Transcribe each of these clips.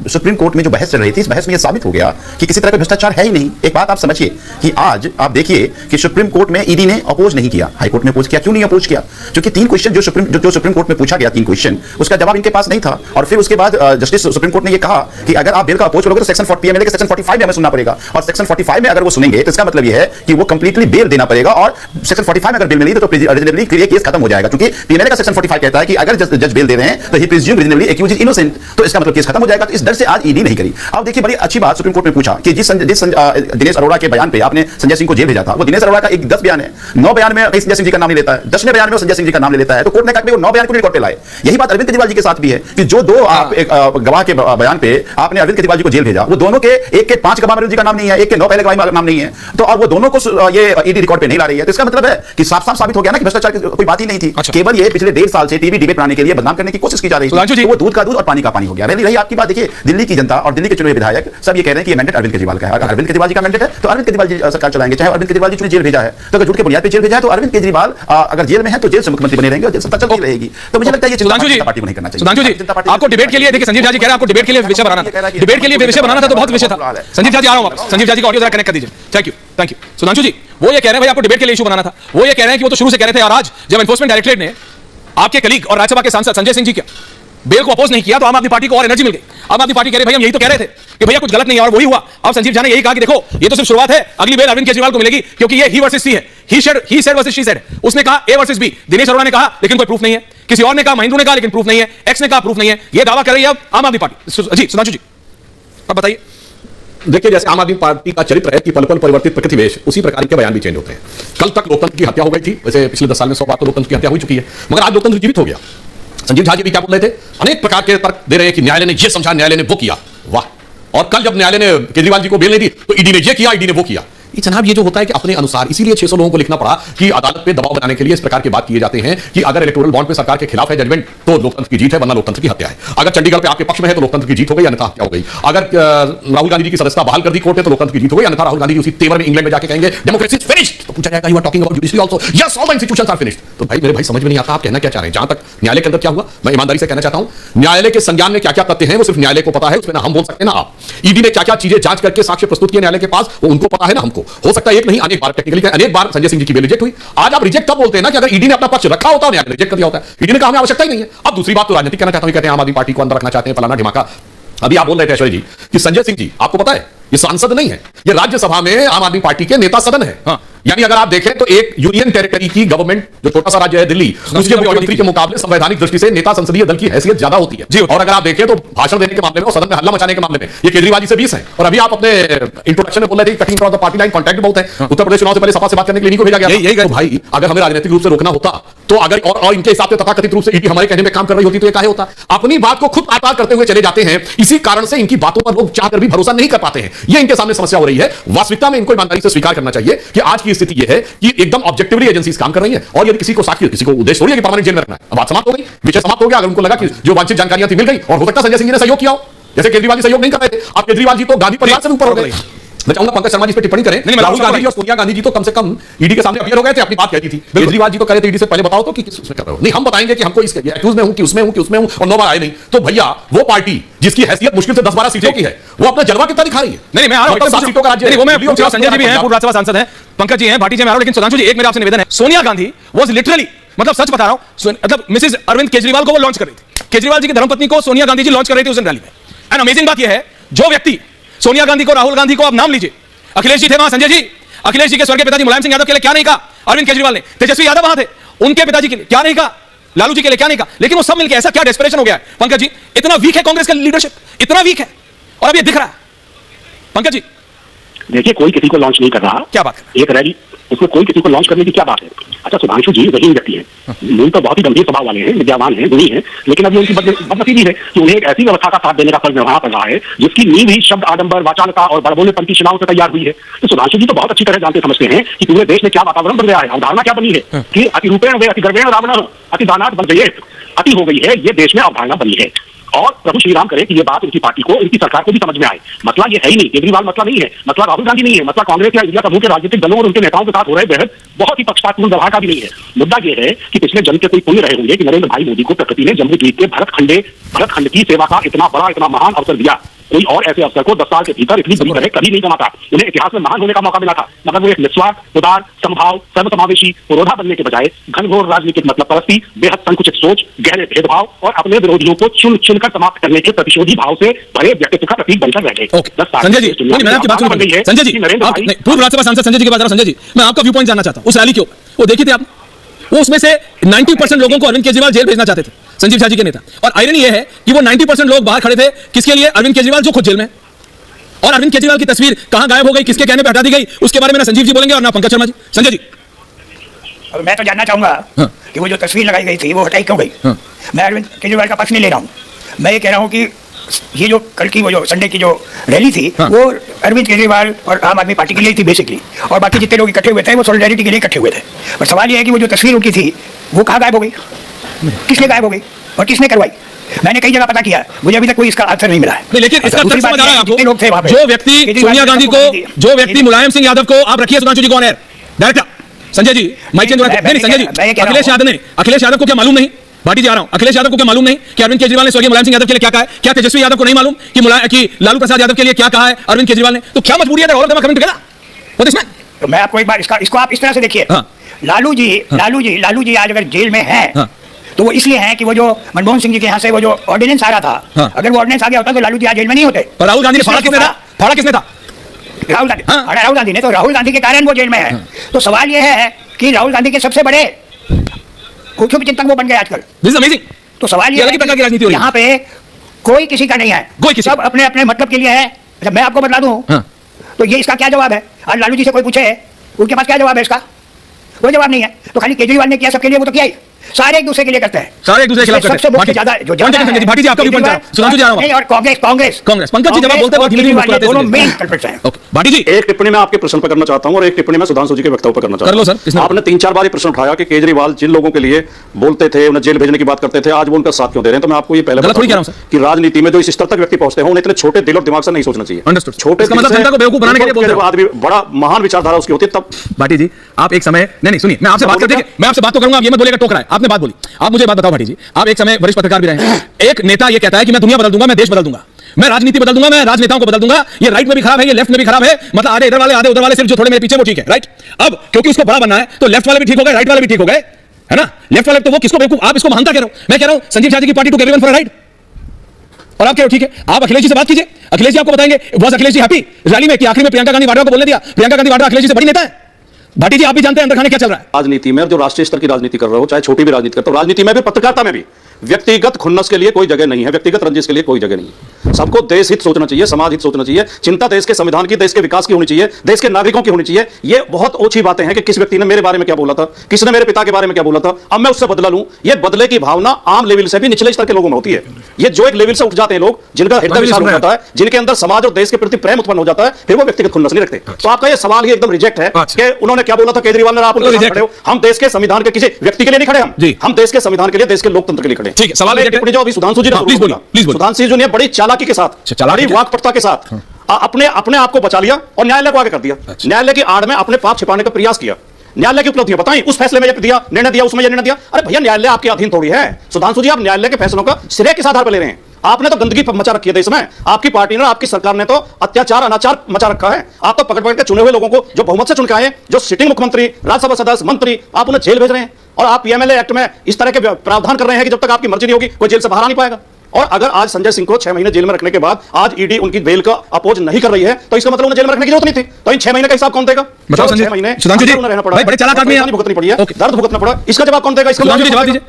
Supreme court में जो बहस चल रही थी, इस बहस में यह साबित हो गया कि किसी तरह का भ्रष्टाचार है ही नहीं। एक बात आप समझिए कि आज आप देखिए कि सुप्रीम कोर्ट में ईडी ने अपोज नहीं किया, हाई कोर्ट में अपोज किया। क्यों नहीं अपोज किया? क्योंकि 3 क्वेश्चन जो सुप्रीम कोर्ट में पूछा गया, 3 क्वेश्चन, उसका जवाब इनके पास नहीं था। और फिर उसके बाद जस्टिस सुप्रीम कोर्ट ने यह कहा कि अगर आप बिल का अपोज करोगे तो सेक्शन 40 में सेक्शन 45 में हमें सुनना पड़ेगा, और सेक्शन 45 में अगर वो सुनेंगे तो इसका मतलब यह है कि वो कंप्लीटली बेल देना पड़ेगा, और सेक्शन 45 में अगर बेल मिली तो रीजनेबली केस खत्म हो जाएगा। क्योंकि पीएमएलए का सेक्शन 45 कहता है कि अगर जज बेल दे रहे हैं तो ही presume reasonably accused is innocent, तो इसका मतलब केस खत्म हो जाएगा। तो इस डर से आज ईडी नहीं करी। अब देखिए बड़ी अच्छी बात सुप्रीम कोर्ट में पूछा कि जिस दिनेश अरोड़ा के बयान पे आपने संजय सिंह को जेल भेजा था, वो दिनेश अरोड़ा का एक 10 बयान है, 9 बयान में संजय सिंह जी का नाम नहीं लेता है, 10वें बयान में संजय सिंह जी का नाम ले लेता है। तो कोर्ट ने कहा कि वो 9 बयान को रिकॉर्ड पे लाए। यही बात अरविंद केजरीवाल जी के साथ भी है कि जो 2 गवाह के बयान पे आपने अरविंद केजरीवाल जी को जेल भेजा, वो दोनों के एक के 5 गवाह अरविंद जी का नाम नहीं है, एक के 9 पहले गवाह नाम नहीं है, तो और वो दोनों को ये ईडी रिकॉर्ड पे नहीं ला रही है। तो इसका मतलब है कि साफ साफ साबित हो गया ना कि भ्रष्टाचार की कोई बात ही नहीं थी। केवल ये पिछले 1.5 साल से टीवी डिबेट बनाने के लिए बदनाम करने की कोशिश की जा रही थी। वो दूध का दूध और पानी का पानी हो गया। रही आपकी बात, देखिए दिल्ली की जनता और दिल्ली के चुने विधायक सब ये कह रहे हैं कि ये मैंडेट अरविंद केजरीवाल का है। अगर अरविंद केजरीवाल जी का मैंडेट है तो अरविंद केजरीवाल जी सरकार चलाएंगे, चाहे अरविंद केजरीवाल जी चुने जेल भेजा है तो अगर झूठ के बुनियाद पे जेल भेजा है तो अरविंद केजरीवाल अगर जेल में है तो जेल से मुख्यमंत्री बने रहेंगे और सत्ता चलती रहेगी। तो मुझे लगता है ये जनता पार्टी को नहीं करना चाहिए। सुधांशु जी, आपको डिबेट के लिए, देखिए संजीव झा जी कह रहे हैं आपको डिबेट के लिए विषय बनाना था, डिबेट के लिए विषय बनाना था तो बहुत विषय था। संजीव झा जी आ रहा हूं वापस, संजीव झा जी का ऑडियो जरा कनेक्ट कर दीजिए। Thank you. सुधांशु जी वो ये कह रहे हैं भाई आपको डिबेट के लिए इशू बनाना था, वो ये कह रहे हैं कि वो तो शुरू से कह रहे थे, और आज जब एनफोर्समेंट डायरेक्टरेट ने आपके कलीग और राज्यसभा के सांसद संजय सिंह जी का बेल को अपोज नहीं किया तो आम आदमी पार्टी को और एनर्जी मिल गई। आम आदमी पार्टी कह रही भाई हम यही तो कह रहे थे कि भैया कुछ गलत नहीं है, और वही हुआ। अब संजीव झा ने यही कहा कि देखो ये तो सिर्फ शुरुआत है, अगली बेल अरविंद केजरीवाल को मिलेगी, क्योंकि ये ही वर्सेस सी है, he said versus she said. उसने कहा A versus B, Dinesh Arora ने कहा लेकिन कोई प्रूफ नहीं है, किसी और ने कहा, महेंद्र ने कहा लेकिन प्रूफ नहीं है, एक्स ने कहा प्रूफ नहीं है। ये दावा कर रही है अब आम आदमी पार्टी। जी सुधांशु जी अब बताइए। देखिए जैसे आम आदमी पार्टी का चरित्र है कि पल पल परिवर्तित प्रकृति वेश, उसी प्रकार के बयान भी चेंज होते हैं। कल तक लोकतंत्र की हत्या हो गई थी, वैसे पिछले 10 साल में 100 बार तो लोकतंत्र की हत्या हो चुकी है, मगर आज लोकतंत्र जीवित हो गया। संजीव झा जी भी क्या बोल रहे थे, अनेक प्रकार के तर्क दे रहे हैं कि न्यायालय ने ये समझा, न्यायालय ने वो किया, वाह। और कल जब न्यायालय ने केजरीवाल जी को बेल नहीं दी तो ईडी ने ये किया, ईडी ने वो किया। ये जनाब ये जो होता है कि अपने अनुसार, इसीलिए 600 लोगों को लिखना पड़ा कि अदालत पे दबाव बनाने के लिए इस प्रकार की बात किए जाते हैं कि अगर इलेक्टोरल बॉन्ड पे सरकार के खिलाफ है जजमेंट तो लोकतंत्र की जीत है, वरना लोकतंत्र की हत्या है। अगर चंडीगढ़ पे आपके पक्ष में है तो लोकतंत्र की जीत हो गई, अन्यथा हत्या हो गई। अगर राहुल गांधी जी की सदस्यता बहाल कर दी कोर्ट ने तो लोकतंत्र की जीत हो गई, अन्यथा राहुल गांधी जी उसी तेवर में इंग्लैंड में जाके कहेंगे डेमोक्रेसी इज फिनिश्ड, तो पूछा जाएगा you are talking about judiciary also, yes all the institutions are finished. तो भाई मेरे भाई समझ में नहीं आता आप कहना क्या चाह रहे हैं। जहां तक न्यायालय के अंदर क्या हुआ, मैं ईमानदारी से कहना चाहता हूं, न्यायालय के संज्ञान में क्या क्या तथ्य हैं वो सिर्फ न्यायालय को पता है, उसमें ना हम बोल सकते ना आप। ईडी ने क्या क्या चीजें जांच करके साक्ष्य प्रस्तुत किए न्यायालय के पास, वो उनको पता है ना हमको। हो सकता है एक नहीं अनेक बार टेक्निकली अनेक बार संजय सिंह जी की बेल रिजेक्ट हुई। आज आप रिजेक्ट कब बोलते हैं ना कि अगर ईडी ने अपना पक्ष रखा होता है न्यायालय रिजेक्ट कर दिया होता है। ईडी ने कहा हमें आवश्यकता ही नहीं है। अब दूसरी बात तो राजनीतिक कहना चाहता हूं, कहते हैं आम आदमी पार्टी को अंदर रखना चाहते हैं, फलाना ढिमाका। अभी आप बोल रहे थे ऐश्वर्या जी कि संजय सिंह जी, आपको पता है ये सांसद नहीं है, ये राज्यसभा में आम आदमी पार्टी के नेता सदन है। हाँ। यानी अगर आप देखें तो एक यूनियन टेरिटरी की गवर्नमेंट, जो छोटा सा राज्य है दिल्ली, उसके मुख्यमंत्री के मुकाबले संवैधानिक दृष्टि से नेता संसदीय दल की हैसियत ज्यादा होती है। जी। और अगर आप देखें तो भाषण देने के मामले में और सदन में हल्ला मचाने के मामले में ये केजरीवाल जी से 20 है। और अभी आप अपने इंट्रोडक्शन में बोल रहे थे cutting cross the party line contact बहुत है। उत्तर प्रदेश चुनाव से पहले सपा से बात करने के लिए इनको भेजा गया। तो भाई अगर हमें राजनीतिक रूप से रोकना होता तो अगर और इनके हिसाब से तथाकथित रूप से ईडी हमारे कहने में काम कर रही होती तो ये काहे होता। अपनी बात को खुद आकार करते हुए चले जाते हैं, इसी कारण से इनकी बातों पर लोग चाहकर भी भरोसा नहीं कर पाते हैं। ये इनके सामने समस्या हो रही है। वास्तविकता में इनको ईमानदारी से स्वीकार करना चाहिए कि आज की स्थिति यह है कि एकदम ऑब्जेक्टिवली एजेंसीज काम कर रही है, और यदि किसी को साक्षी, किसी को उद्देश्य थोड़ी है कि परमानेंट जेल में रखना है। अब बात समाप्त हो गई, विषय समाप्त हो गया। अगर उनको लगा कि जो वांछित जानकारियां थी मिल गई, और हो सकता है संजय सिंह जी ने सहयोग किया हो, जैसे केजरीवाल जी सहयोग नहीं कर रहे थे। अब केजरीवाल जी तो गांधी परिवार से ऊपर हो गए। मैं चाहूंगा पंकज शर्मा जी इस पर टिप्पणी करें। राहुल गांधी जी और सोनिया गांधी जी तो कम से कम ईडी के सामने अपीयर हो गए थे, अपनी बात कहती थी। केजरीवाल जी तो कह रहे थे ईडी से पहले बताओ तो कि किस उसमें कर रहे हो। नहीं, हम बताएंगे कि हमको इस एक्यूज में हूं कि उसमें हूं कि उसमें हूं, और 9 बार आए नहीं। तो भैया वो पार्टी जिसकी हैसियत मुश्किल से 10-12 सीटों की है, वो अपना जलवा कितना दिखा रही है। नहीं, मैं आ रहा हूं, 7 सीटों का राज्य है। वो मैं संजय जी भी हैं, पूर्व राज्यसभा सांसद हैं, पंकज जी हैं, भाटी जी, मैं आ रहा हूं। लेकिन सुधांशु जी एक मेरा आपसे निवेदन है, सोनिया गांधी वाज लिटरली, मतलब सच बता रहा हूं, मतलब मिसेज अरविंद केजरीवाल को वो लॉन्च कर रही थी। केजरीवाल जी की धर्मपत्नी को सोनिया गांधी जी लॉन्च कर रही थी उस दिन रैली में। एंड अमेजिंग बात यह है, जो व्यक्ति सोनिया गांधी को, राहुल गांधी को, आप नाम लीजिए, अखिलेश जी थे वहां, संजय जी, अखिलेश जी के स्वर्गीय पिताजी मुलायम सिंह यादव के लिए क्या नहीं कहा अरविंद केजरीवाल ने, तेजस्वी यादव वहां थे, उनके पिताजी के लिए क्या नहीं कहा, लालू जी के लिए क्या नहीं कहा। लेकिन वो सब मिलकर ऐसा क्या डेस्परेशन हो गया है पंकज जी, इतना वीक है कांग्रेस का लीडरशिप, इतना वीक है, और अब ये दिख रहा है। पंकज जी देखिए, कोई किसी को लॉन्च नहीं कर रहा। क्या बात है? एक रैली, उसमें कोई किसी को लॉन्च करने की क्या बात है? अच्छा, सुधांशु जी वही व्यक्ति है, मूल तो बहुत ही गंभीर स्वभाव वाले हैं, विद्यावान हैं, गुणी हैं, लेकिन अभी उनकी बदनसीबी है कि उन्हें एक ऐसी व्यवस्था का साथ देने का फर्ज निभाना पड़ रहा है जिसकी नींव ही शब्द आडंबर, वाचालता और बड़बोलेपन की शिलाओं से तैयार हुई है। तो सुधांशु जी तो बहुत अच्छी तरह जानते समझते हैं कि पूरे देश में क्या वातावरण बन गया है, अवधारणा क्या बनी है कि अति रूपेण वे अति गर्वेण रावण, अति दानात बन गई, अति हो गई है, ये देश में अवधारणा बनी है। और प्रभु श्री राम करे कि ये बात उनकी पार्टी को, उनकी सरकार को भी समझ में आए। मसला ये है ही नहीं, केजरीवाल मसला नहीं है, मसला राहुल गांधी नहीं है, मसला कांग्रेस या इंडिया प्रमुख के राजनीतिक दलों और उनके नेताओं के साथ हो रहे बेहद बहुत ही पक्षपातपूर्ण व्यवहार का भी नहीं है। मुद्दा ये है कि पिछले जन्म के कोई पुण्य रहे होंगे कि नरेंद्र भाई मोदी को प्रकृति ने जम्मू द्वीप के भरतखंड की सेवा का इतना बड़ा, इतना महान अवसर दिया। कोई और ऐसे अवसर को 10 साल के भीतर इतनी बड़ी तरह कभी नहीं जमा था। उन्हें इतिहास में महान होने का मौका मिला था, मगर वो एक निस्वार्थ, उदार, समभाव, सर्वसमावेशी पुरोधा बनने के बजाय घनघोर राजनीतिक मतलब परस्ती, बेहद संकुचित सोच, गहरे भेदभाव और अपने विरोधियों को चुन चुनकर समाप्त करने के प्रतिशोधी भाव से भरे व्यक्तित्व का प्रतीक बनकर रह गए। संजय जी, मैंने आपकी बात सुनी। संजय जी, पूर्व राज्यसभा सांसद संजय जी की बात कर रहा हूं। संजय जी, मैं आपका व्यू पॉइंट जानना चाहता हूं उस रैली के ऊपर। वो देखी थी आप, वो उसमें से 90% लोगों को अरविंद केजरीवाल जेल भेजना चाहते थे, संजीव झा जी के नेता। और आयरनी ये है कि वो 90% लोग बाहर खड़े थे किसके लिए? अरविंद केजरीवाल जो खुद जेल में। और अरविंद केजरीवाल की तस्वीर कहां गायब हो गई, किसके कहने पे हटा दी गई, उसके बारे में ना संजीव जी बोलेंगे और ना पंकज शर्मा जी। संजय जी, अब मैं तो जानना चाहूंगा कि वो जो तस्वीर लगाई गई थी वो हटाई क्यों गई। मैं अरविंद केजरीवाल का पक्ष नहीं ले रहा हूँ, मैं ये कह रहा हूँ कि ये जो कल की वो जो संडे की जो रैली थी वो अरविंद केजरीवाल और आम आदमी पार्टी के लिए थी बेसिकली, और बाकी जितने लोग इकट्ठे हुए थे वो सॉलिडारिटी के लिए इकट्ठे हुए थे। पर सवाल ये है कि वो जो तस्वीर उनकी थी वो कहाँ गायब हो गई, किसने गायब हो गई और किसने करवाई? मैंने कई जगह पता किया, मुझे अभी तक कोई इसका आंसर नहीं मिला है। लेकिन इसका समझ आ रहा है आपको, जो व्यक्ति सोनिया गांधी को, जो व्यक्ति मुलायम सिंह यादव को, आप रखिए सुधांशु जी को on air director. Sanjay ji, mic change नहीं, संजय जी, अखिलेश यादव को क्या मालूम नहीं? भाटी जी आ रहा हूं, अखिलेश यादव को क्या मालूम नहीं कि अरविंद केजरीवाल ने स्वर्गीय मुलायम सिंह यादव के लिए क्या कहा है? क्या तेजस्वी यादव को नहीं मालूम कि लालू प्रसाद यादव के लिए क्या कहा है अरविंद केजरीवाल ने? तो क्या मजबूरी है all of them coming together? तो मैं आपको एक बार इसको आप इस तरह से देखिए। लालू जी आज अगर जेल में हैं तो वो इसलिए हैं कि वो जो मनमोहन सिंह जी के यहाँ से वो जो ऑर्डिनेंस आ रहा था, अगर वो ऑर्डिनेंस आ गया होता तो लालू जी आज जेल में नहीं होते। पर राहुल गांधी ने फाड़ा किसने था? राहुल गांधी ने, तो राहुल गांधी के कारण वो जेल में है। तो सवाल ये है कि राहुल गांधी के सबसे बड़े मुख्य चिंतक वो बन गए आजकल। This is amazing. तो सवाल ये है कि यहाँ पे कोई किसी का नहीं है, सब अपने अपने मतलब के लिए है। अच्छा, मैं आपको बता दूं तो ये इसका क्या जवाब है? आज लालू जी से कोई पूछे उनके पास क्या जवाब है इसका? कोई जवाब नहीं है। तो खाली केजरीवाल ने किया सबके लिए, वो तो किया ही, सारे एक दूसरे के लिए करते हैं, सारे एक दूसरे के खिलाफ करते हैं। सबसे मुख्य ज्यादा जो भाटी जी आपका व्यू पॉइंट सुधांशु जी आ रहा हूं। नहीं, और कांग्रेस पंकज जी जवाब बोलते हैं केजरीवाल दोनों मेन कल्प्रिट्स हैं। ओके, भाटी जी, एक टिप्पणी मैं आपके प्रश्न पर करना चाहता हूं और एक टिप्पणी मैं सुधांशु जी के वक्तव्य पर करना चाहता हूं। कर लो सर। आपने 3-4 बार ये प्रश्न उठाया कि केजरीवाल जिन लोगों के लिए बोलते थे, उन्हें जेल भेजने की बात करते थे, आज वो उनका साथ क्यों दे रहे हैं? तो मैं आपको ये पहले बता दूं कि राजनीति में जो इस स्तर तक व्यक्ति पहुंचते हैं उन्हें इतने छोटे दिल और दिमाग से नहीं सोचना चाहिए। छोटे जनता को बेवकूफ बनाने के लिए बोलते हैं। आदमी बड़ा महान विचारधारा उसकी होती है। तब भाटी जी, आप एक समय नहीं सुनिए, मैं आपसे बात करते, मैं आपसे बात तो करूंगा, आप ये मत बोलेगा टोक रहा है। आपने बात बोली, आप मुझे बात बताओ भाटी जी, आप एक समय वरिष्ठ पत्रकार भी रहे हैं। एक नेता ये कहता है कि मैं दुनिया बदल दूंगा, मैं देश बदल दूंगा, मैं राजनीति बदल दूंगा, मैं राजनेताओं को बदल दूंगा, ये राइट में भी खराब है, ये लेफ्ट में भी खराब है, मतलब आधे इधर वाले आधे उधर वाले, सिर्फ जो थोड़े मेरे पीछे वो ठीक है, राइट? अब क्योंकि उसको बड़ा बनना है तो लेफ्ट वाले भी ठीक हो गए, राइट वाले भी ठीक हो गए, है ना? लेफ्ट वाले तो वो किसको बेवकूफ, आप इसको महानता कह रहे हो, मैं कह रहा हूं संजीव झा जी की party to everyone for right, और आप कह रहे हो ठीक है। आप अखिलेश जी से बात कीजिए, अखिलेश जी आपको बताएंगे was Akhilesh ji happy rally में कि आखिर में प्रियंका गांधी वाड्रा को बोलने दिया? प्रियंका गांधी वाड्रा अखिलेश जी से बड़ी नेता है। भाटी जी, आप भी जानते हैं अंदर खाने क्या चल रहा है राजनीति में, जो राष्ट्रीय स्तर की राजनीति कर रहे हो, चाहे छोटी भी राजनीति करते हो, राजनीति में भी, पत्रकारिता में भी व्यक्तिगत खुन्नस के लिए कोई जगह नहीं है, व्यक्तिगत रंजिश के लिए कोई जगह नहीं है। सबको देश हित सोचना चाहिए, समाज हित सोचना चाहिए, चिंता देश के संविधान की, देश के विकास की होनी चाहिए, देश के नागरिकों की होनी चाहिए। ये बहुत ओछी बातें हैं कि किस व्यक्ति ने मेरे बारे में क्या बोला था, किसने मेरे पिता के बारे में क्या बोला था, अब मैं उससे बदला लूं। ये बदले की भावना आम लेवल से भी निचले स्तर के लोगों में होती है। ये जो एक लेवल से उठ जाते हैं लोग, जिनका हृदय विशाल हो जाता है, जिनके अंदर समाज और देश के प्रति प्रेम उत्पन्न हो जाता है, फिर वो व्यक्तिगत खुन्नस नहीं रखते। तो आपका ये सवाल ही एकदम रिजेक्ट है कि उन्होंने क्या बोला था केजरीवाल ने, आप उनके साथ खड़े हो। हम देश के संविधान के किसी व्यक्ति के लिए नहीं खड़े, हम देश के संविधान के लिए, देश के लोकतंत्र के लिए खड़े। ठीक है, सवाल जो अभी सुधांशु जी ने सुधांशु जी ने बड़ी चालाकी के साथ, बड़ी वाकपटुता के साथ अपने आप को बचा लिया और न्यायालय को आगे कर दिया। न्यायालय की आड़ में अपने पाप छिपाने का प्रयास किया। न्यायालय की उपलब्धियां बताई, उस फैसले में ये दिया, निर्णय दिया, उसमें ये निर्णय दिया। अरे भैया, न्यायालय आपके अधीन थोड़ी है। सुधांशु जी, आप न्यायालय के फैसलों का श्रेय किस आधार पर ले रहे हैं? आपने तो गंदगी मचा रखी है देश में, आपकी पार्टी ने, आपकी सरकार ने तो अत्याचार अनाचार मचा रखा है। आप तो पकड़ के चुने हुए लोगों को, जो बहुमत से चुन के आए, जो सिटिंग मुख्यमंत्री, राज्यसभा सदस्य, मंत्री, आप उन्हें जेल भेज रहे हैं। और आप पीएमएलए एक्ट में इस तरह के प्रावधान कर रहे हैं कि जब तक आपकी मर्जी नहीं होगी कोई जेल से बाहर आ नहीं पाएगा। और अगर आज संजय सिंह को 6 महीने जेल में रखने के बाद आज ईडी उनकी बेल का अपोज नहीं कर रही है, तो इसका मतलब उन्हें जेल में रखने की जरूरत नहीं थी। तो इन 6 महीने का हिसाब कौन देगा? बताओ संजय, 6 महीने सुधांशु जी, रहना पड़ा, भाई बड़े चालाक आदमी हैं, भुगतनी पड़ी है, दर्द भुगतना पड़ा, इसका जवाब कौन देगा? इसका जवाब दीजिए।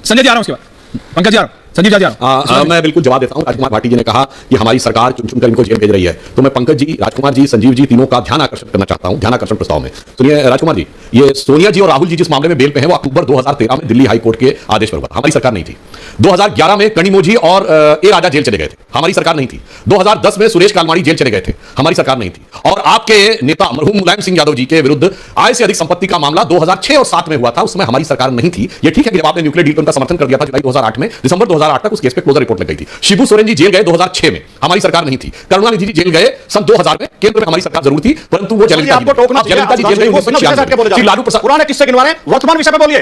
संजय जी आ रहा हूं, उसके बाद पंकज जी आ रहा हूं, संजीव जी आ रहा हूं। मैं बिल्कुल जवाब देता हूं। राजकुमार भाटी जी ने कहा कि हमारी सरकार चुन चुनकर इनको जेल भेज रही है, तो मैं पंकज जी, राजकुमार जी, संजीव जी, तीनों का ध्यान आकर्षण करना चाहता हूं, ध्यान आकर्षण प्रस्ताव में। सुनिए राजकुमार जी, ये सोनिया जी और राहुल जी जिस मामले में बेल पे हैं वो अक्टूबर 2013 में दिल्ली हाई कोर्ट के आदेश पर हुआ, हमारी सरकार नहीं थी। 2011 में कनिमोझी और ए राजा जेल चले गए थे, हमारी सरकार नहीं थी। 2010 में सुरेश कालमाड़ी जेल चले गए थे, हमारी सरकार नहीं थी। और आपके नेता मरहूम मुलायम सिंह यादव जी के विरुद्ध आय से अधिक संपत्ति का मामला 2006 और 7 में हुआ था, उसमें हमारी सरकार नहीं थी। ये ठीक है कि जब आपने न्यूक्लियर डील पर उनका समर्थन कर दिया था जुलाई 2008 में, दिसंबर 2008 तक उस केस पे क्लोजर रिपोर्ट लग गई थी। शिबू सोरेन जी जेल गए 2006 में, हमारी सरकार नहीं थी। करुणानिधि जी जेल गए सन 2000 में, केंद्र में हमारी सरकार जरूर थी, परंतु वो जयललिता आपको टोकना जी जेल गई 1996 में। लालू प्रसाद पुराने किस्से गिनवा रहे हैं, वर्तमान विषय पे बोलिए।